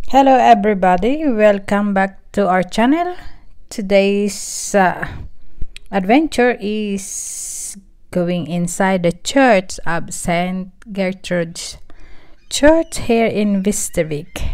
Hello everybody, welcome back to our channel. Today's adventure is going inside the church of St. Gertruds church here in Västervik.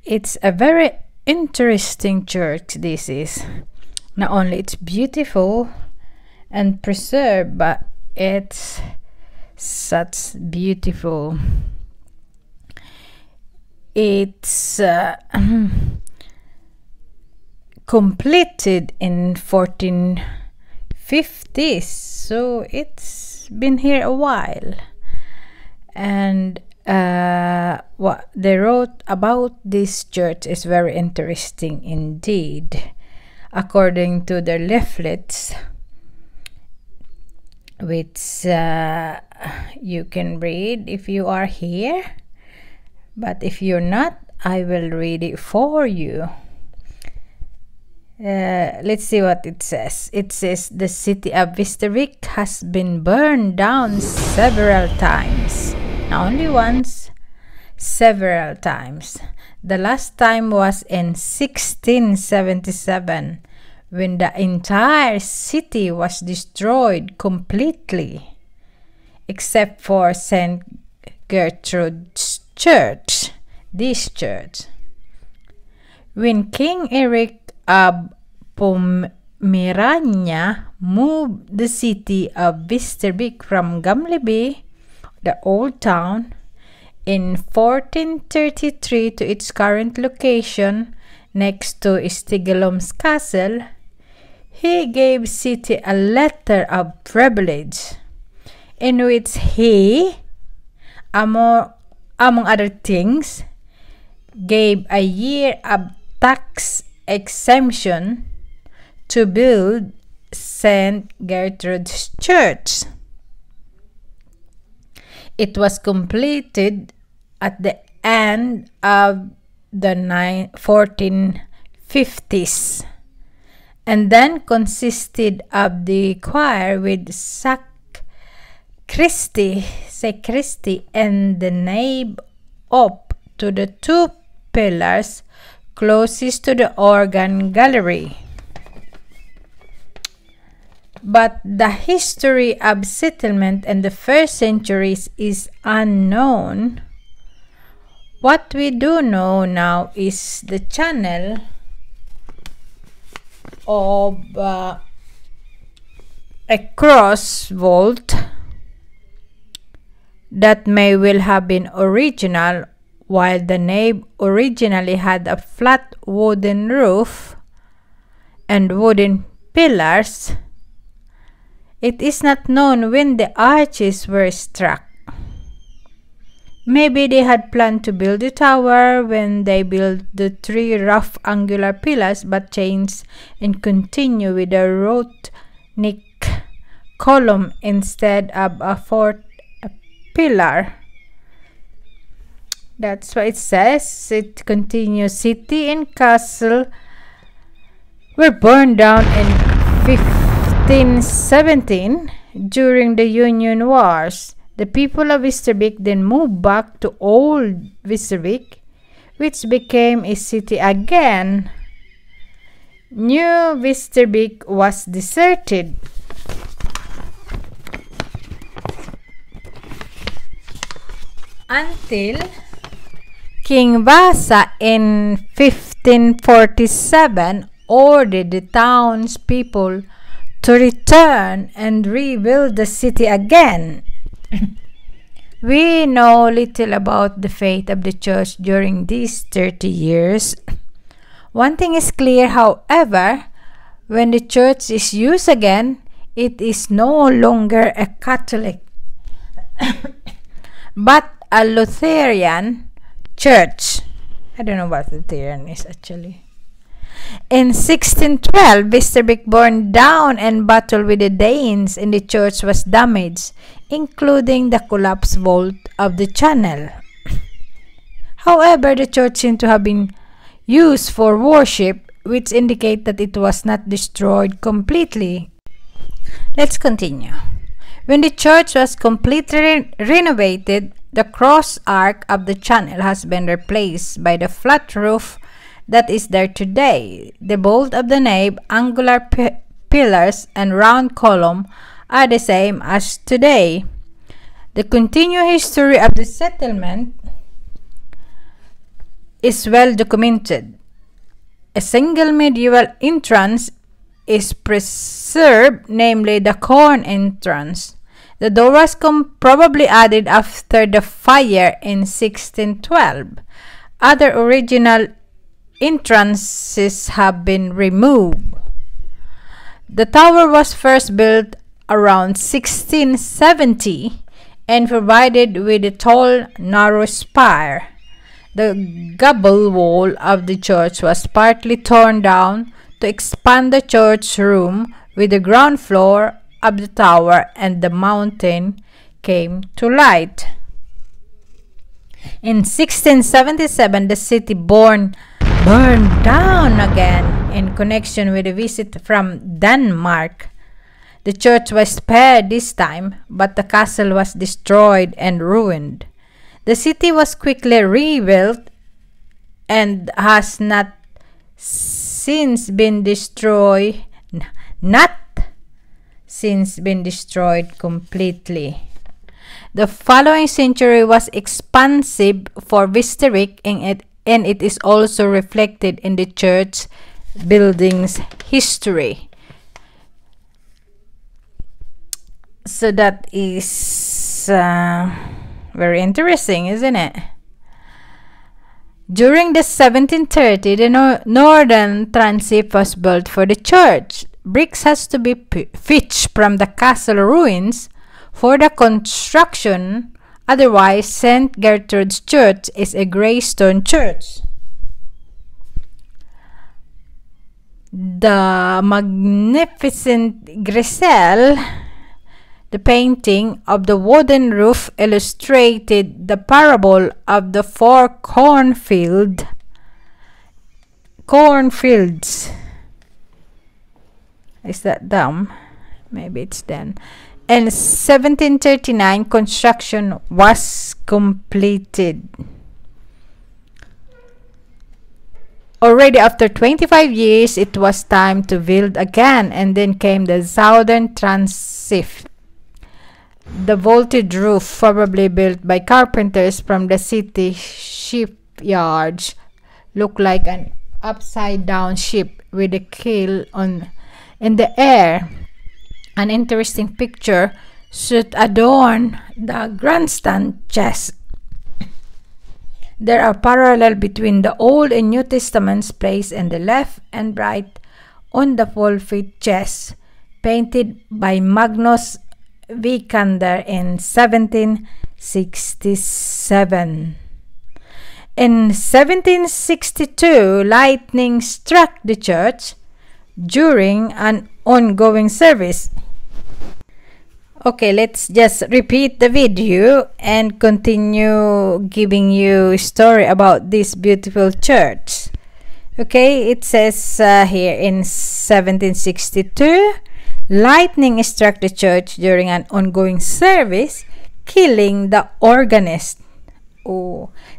It's a very interesting church. This is not only it's beautiful and preserved, but it's such beautiful. It's completed in 1450s, so it's been here a while. And what they wrote about this church is very interesting indeed. According to the leftlets, which you can read if you are here. But if you're not, I will read it for you. Let's see what it says. It says the city of Västervik has been burned down several times. Not only once, several times. The last time was in 1677, when the entire city was destroyed completely, except for St. Gertruds church, this church. When King Eric of Pomerania moved the city of Västervik from Gamleby, the old town, in 1433 to its current location next to Stigelum's castle, he gave city a letter of privilege in which he, among other things, gave a year of tax exemption to build St. Gertruds church. It was completed at the end of the 1450s and then consisted of the choir with sacristy and the nave up to the two pillars closest to the organ gallery. But the history of settlement in the first centuries is unknown. What we do know now is the channel of a cross vault that may well have been original, while the nave originally had a flat wooden roof and wooden pillars. It is not known when the arches were struck. Maybe they had planned to build the tower when they built the three rough angular pillars, but changed and continue with a Rotnick column instead of a fourth pillar. That's what it says. It continues. City and castle were burned down in 1517 during the Union Wars. The people of Västervik then moved back to Old Västervik, which became a city again. New Västervik was deserted. Until King Vasa in 1547 ordered the townspeople to return and rebuild the city again. We know little about the fate of the church during these 30 years. One thing is clear, however, when the church is used again, it is no longer a Catholic, but a Lutheran church. I don't know what Lutheran is actually. In 1612, Västervik burned down and battled with the Danes, and the church was damaged, including the collapsed vault of the channel. However, the church seemed to have been used for worship, which indicates that it was not destroyed completely. Let's continue. When the church was completely renovated, The cross arch of the channel has been replaced by the flat roof that is there today. The vault of the nave, angular pillars, and round column are the same as today. The continued history of the settlement is well documented. A single medieval entrance is preserved, namely the corn entrance. The door was probably added after the fire in 1612. Other original entrances have been removed. The tower was first built around 1670 and provided with a tall, narrow spire. The gable wall of the church was partly torn down to expand the church room with the ground floor of the tower, and the mountain came to light. In 1677, the city burned down again in connection with a visit from Denmark. The church was spared this time, but the castle was destroyed and ruined. The city was quickly rebuilt and has not since been destroyed completely. The following century was expansive for Visterik, and it is also reflected in the church building's history. So that is very interesting, isn't it? During the 1730s, the northern transept was built for the church. Bricks has to be fetched from the castle ruins for the construction. Otherwise, St. Gertrud's Church is a grey stone church. The magnificent Grisel, the painting of the wooden roof, illustrated the parable of the four cornfields. Is that dumb? Maybe it's then. In 1739, construction was completed. Already after 25 years, it was time to build again, and then came the southern transept. The vaulted roof, probably built by carpenters from the city shipyards, looked like an upside-down ship with a keel in the air. An interesting picture should adorn the grandstand chest. There are parallels between the Old and New Testaments placed in the left and right on the pulpit chest, painted by Magnus Vikander in 1767. In 1762, lightning struck the church during an ongoing service. Okay, let's just repeat the video and continue giving you a story about this beautiful church. Okay, it says here in 1762, lightning struck the church during an ongoing service, killing the organist,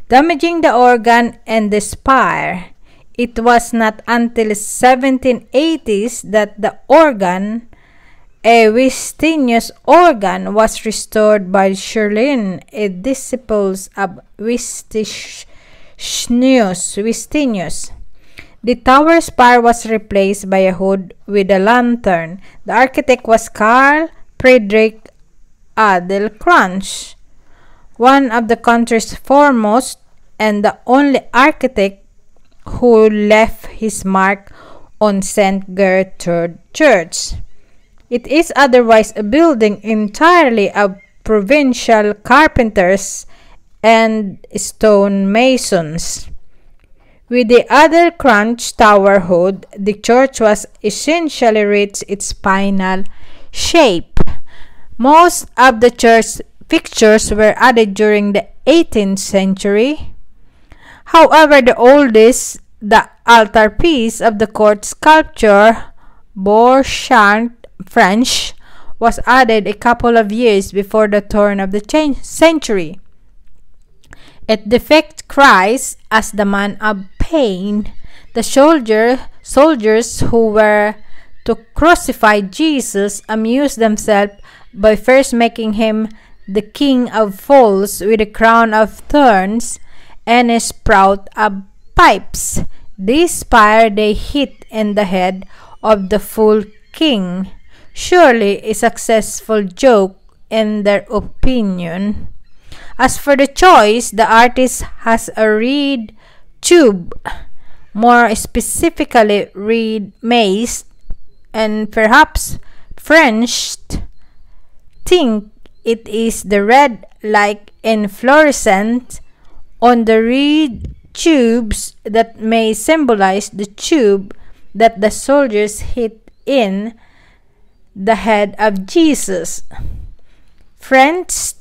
damaging the organ and the spire. It was not until 1780s that the organ, a Wistinus organ, was restored by Schurlin, a disciple of Wistinus. The tower spire was replaced by a hood with a lantern. The architect was Carl Friedrich Adelkranz, one of the country's foremost and the only architect who left his mark on St. Gertrude Church. It is otherwise a building entirely of provincial carpenters and stone masons. With the other crunch tower hood, the church was essentially reached its final shape. Most of the church fixtures were added during the 18th century. However, the oldest, the altarpiece of the court sculpture Beauchamp French, was added a couple of years before the turn of the century. It depicts Christ as the man of pain. The soldiers who were to crucify Jesus amused themselves by first making him the king of fools with a crown of thorns and a sprout of pipes. This fire they hit in the head of the fool king. Surely a successful joke in their opinion. As for the choice, the artist has a reed tube, more specifically reed mace, and perhaps French think it is the red like inflorescence on the reed tubes that may symbolize the tube that the soldiers hit in the head of Jesus. French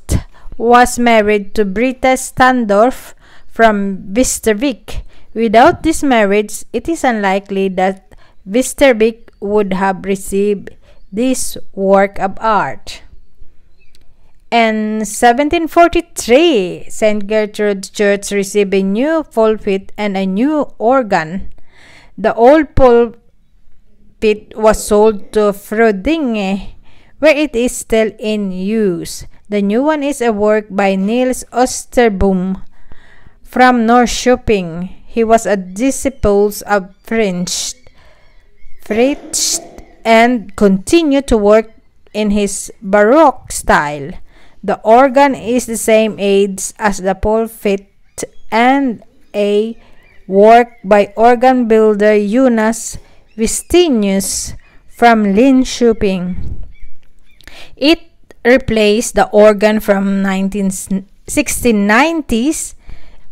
was married to Britta Standorf from Westervik. Without this marriage, it is unlikely that Westervik would have received this work of art. In 1743, St. Gertrude's Church received a new pulpit and a new organ. The old pulpit was sold to Frodinge, where it is still in use. The new one is a work by Niels Osterboom from Norrköping. He was a disciple of Fritz and continued to work in his Baroque style. The organ is the same age as the pulpit and a work by organ builder Jonas Vistinius from Linköping. It replaced the organ from 1690s,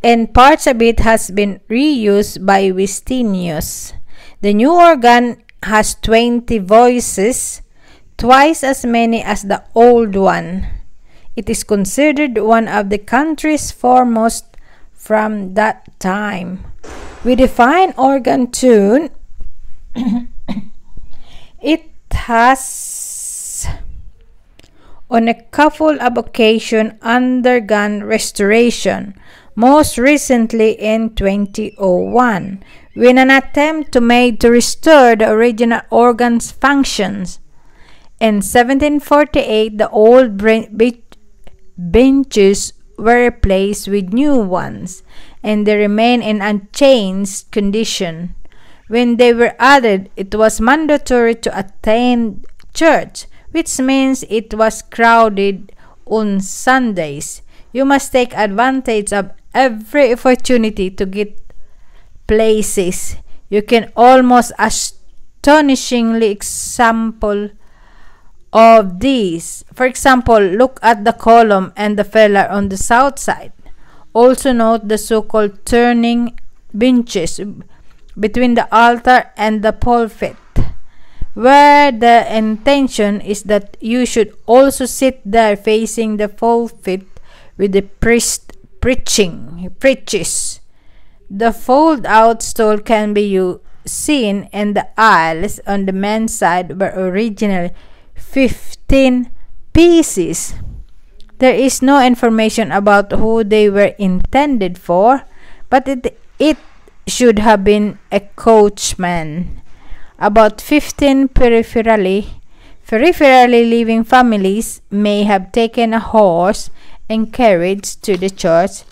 and parts of it has been reused by Vistinius. The new organ has 20 voices, twice as many as the old one. It is considered one of the country's foremost from that time. With a fine organ tune, it has on a couple of occasions undergone restoration, most recently in 2001, when an attempt made to restore the original organ's functions. In 1748, the old benches were replaced with new ones, and they remain in unchanged condition. When they were added, it was mandatory to attend church, which means it was crowded on Sundays. You must take advantage of every opportunity to get places. You can almost astonishingly example of these. For example, look at the column and the pillar on the south side. Also note the so-called turning benches between the altar and the pulpit, where the intention is that you should also sit there facing the pulpit with the priest preaches. The fold-out stool can be seen in the aisles on the men's side, were originally 15 pieces. There is no information about who they were intended for, but it should have been a coachman. About 15 peripherally living families may have taken a horse and carriage to the church.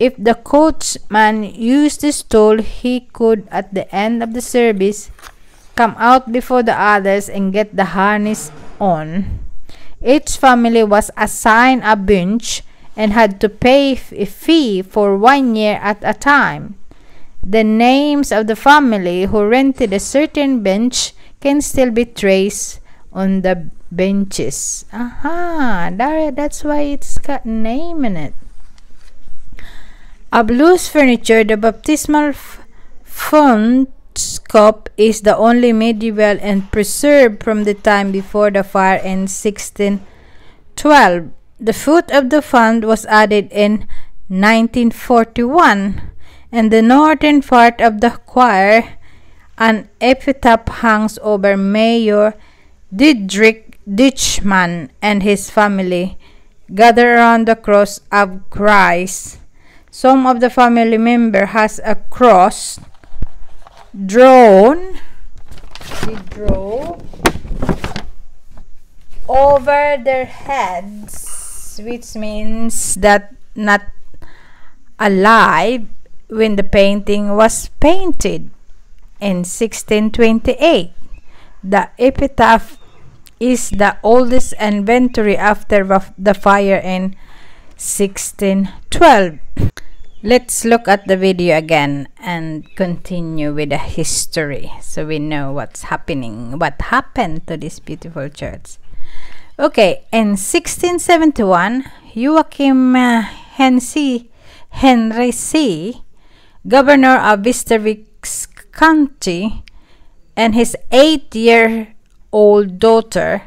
If the coachman used the stool, he could, at the end of the service, come out before the others and get the harness on. Each family was assigned a bench and had to pay a fee for 1 year at a time. The names of the family who rented a certain bench can still be traced on the benches. That's why it's got name in it. Of loose furniture, the baptismal font scope is the only medieval and preserved from the time before the fire in 1612. The foot of the font was added in 1941. In the northern part of the choir, an epitaph hangs over Mayor Didrik Ditchman and his family, gathered around the cross of Christ. Some of the family member has a cross drawn. They draw over their heads, which means that not alive when the painting was painted in 1628. The epitaph is the oldest inventory after the fire in 1612. Let's look at the video again and continue with the history so we know what happened to this beautiful church. Okay, in 1671, Joachim Henry C., governor of Västerviks County, and his 8-year-old daughter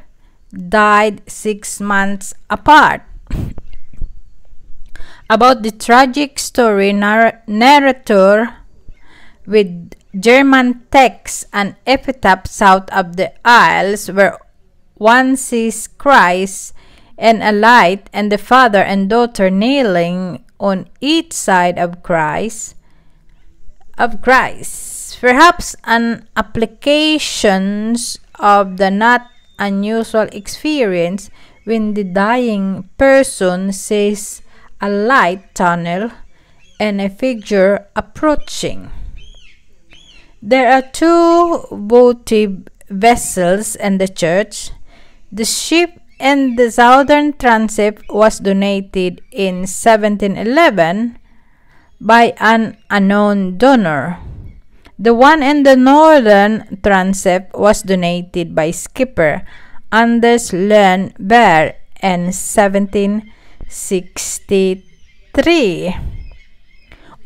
died 6 months apart. About the tragic story, narrator with German text and epitaph south of the Isles, where one sees Christ and a light, and the father and daughter kneeling on each side of Christ. Perhaps an applications of the not unusual experience when the dying person sees a light tunnel and a figure approaching. There are 2 votive vessels in the church. The ship in the southern transept was donated in 1711 by an unknown donor. The one in the northern transept was donated by skipper Anders Lönnberg in 1763.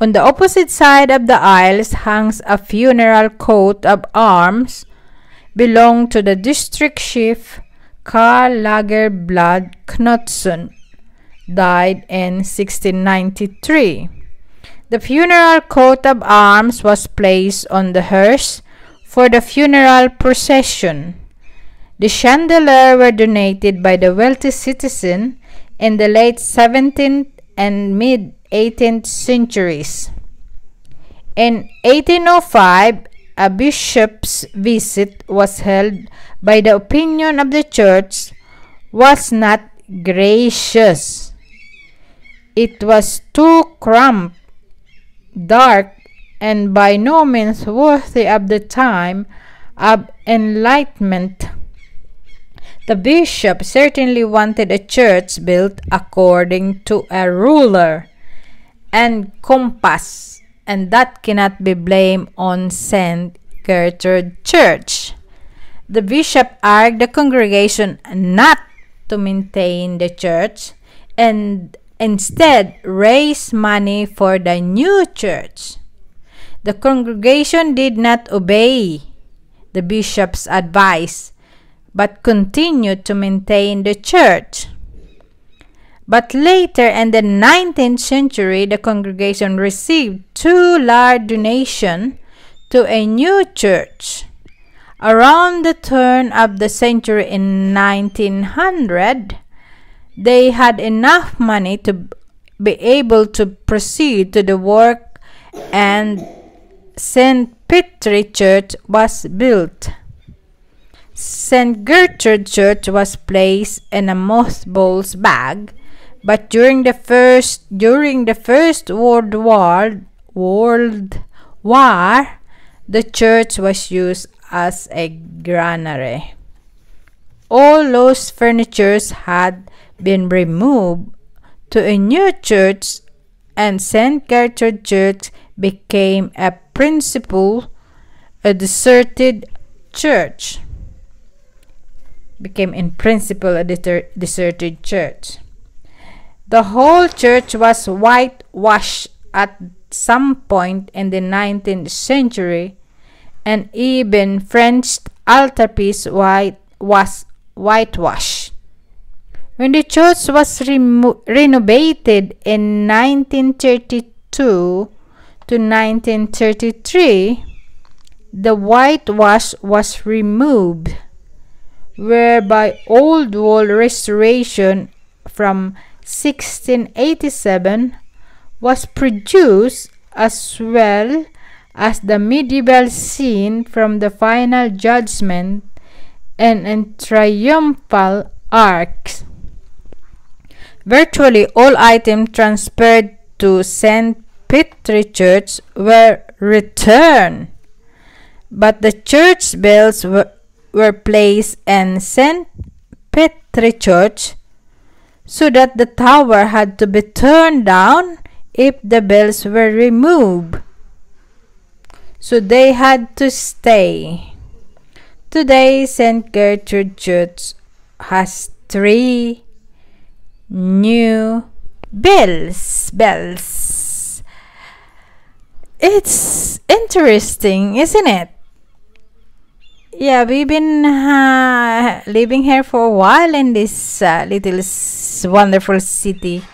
On the opposite side of the aisles hangs a funeral coat of arms belonging to the district chief Karl Lagerblad Knutsson, died in 1693. The funeral coat of arms was placed on the hearse for the funeral procession. The chandelier were donated by the wealthy citizen in the late 17th and mid-18th centuries. In 1805, a bishop's visit was held, by the opinion of the church, was not gracious. It was too cramped, dark, and by no means worthy of the time of enlightenment. The bishop certainly wanted a church built according to a ruler and compass, and that cannot be blamed on St. Gertrude Church. The bishop urged the congregation not to maintain the church and instead raise money for the new church. The congregation did not obey the bishop's advice, but continued to maintain the church. But later in the 19th century, the congregation received 2 large donations to a new church. Around the turn of the century in 1900, they had enough money to be able to proceed to the work, and St. Petri Church was built. St. Gertrude Church was placed in a mothball's bag, but during the First World War, the church was used as a granary. All lost furniture had been removed to a new church, and St. Gertrude Church became a deserted church. The whole church was whitewashed at some point in the 19th century, and even French altarpiece was whitewashed. When the church was renovated in 1932 to 1933, the whitewash was removed, whereby old wall restoration from 1687 was produced, as well as the medieval scene from the final judgment and triumphal arcs. Virtually all items transferred to St. Peter's Church were returned, but the church bells were placed in St. Peter's Church, so that the tower had to be torn down if the bells were removed. So they had to stay. Today, St. Gertrude Church has 3 new bells. It's interesting, isn't it? Yeah, we've been living here for a while in this little wonderful city,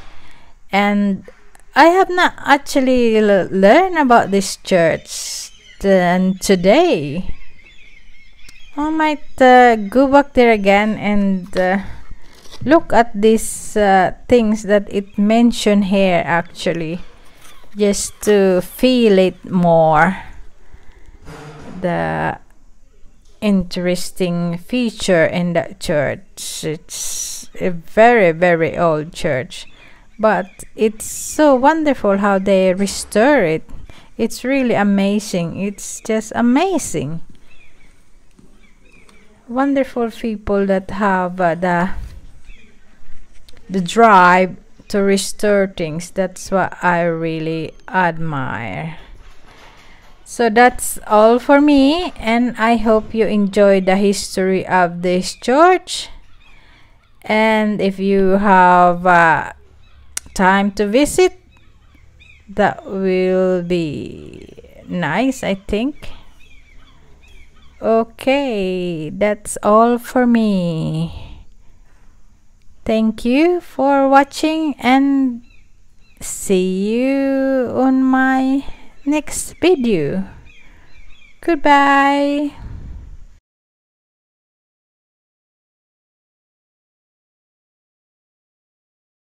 and I have not actually learned about this church today. I might go back there again and look at these things that it mentioned here, actually, just to feel it more. The interesting feature in that church. It's a very, very old church, but it's so wonderful how they restore it. It's really amazing. It's just amazing. Wonderful people that have the drive to restore things. That's what I really admire. So that's all for me, and I hope you enjoyed the history of this church. And if you have time to visit, that will be nice, I think. Okay, that's all for me. Thank you for watching, and see you on my next video. Goodbye.